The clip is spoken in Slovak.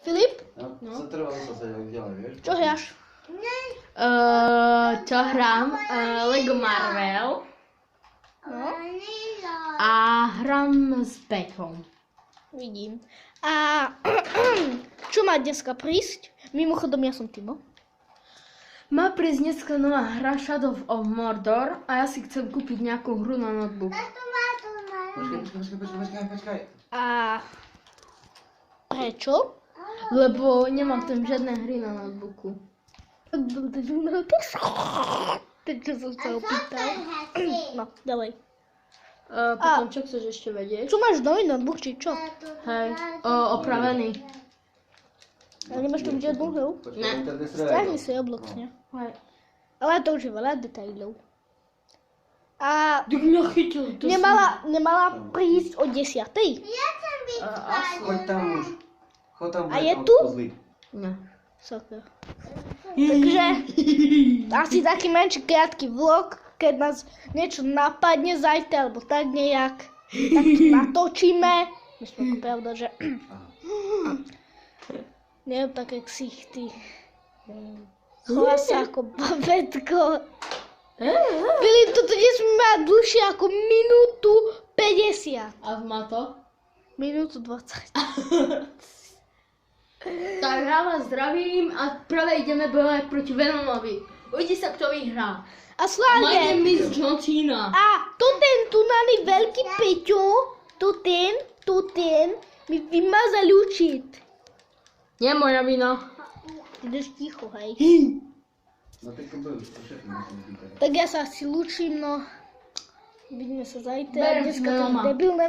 Filip, No. Zatrvalo sa ďalej, vieš? čo hráš? Čo hrám? Lego Marvel. No, A hrám s Peťom. vidím. A čo má dneska prísť? Mimochodom, ja som Timo. Má prísť dneska nová hra Shadow of Mordor a ja si chcem kúpiť nejakú hru na notebook. Počkaj. A prečo? Lebo nemám tam žiadne hry na notebooku. Takže som sa opýtal. No, ďalej. Potom čo chceš ešte vedieť? Čo máš nový notebook, či čo? Hej, opravený. Ale nemáš tam žiadnu hru? Ne. Stiahni si Roblox, ne? Hej. Ale to už je veľa detailov. A Tak mňa chytil. To nemala prísť o 10. Choď tam už. Choď tam, A je bude tu? tam zlý. Ne. Sakra. Takže asi taký menší krátky vlog, keď nás niečo napadne zajtra, alebo tak nejak, tak to natočíme. Myslím, ako pravda, že neviem, také ksichty. Chová sa ako babetko. Filip, toto nesmie mať dlhšie ako minútu 50. A má to? Minútu 20. Tak ja vás zdravím a práve ideme bojovať proti Venomovi. Uvidí sa, kto vyhrá. A My slávne. name is John Cena. A to ten tunaný veľký Peťo, to ten mi vymazal účet. Nie moja vina. Ty jdeš ticho, hej. No tak to byl, to všechno musím říkat. Tak ja sa asi lúčim, no. Vidíme sa zajtra. Berem Dneska to doma. debilné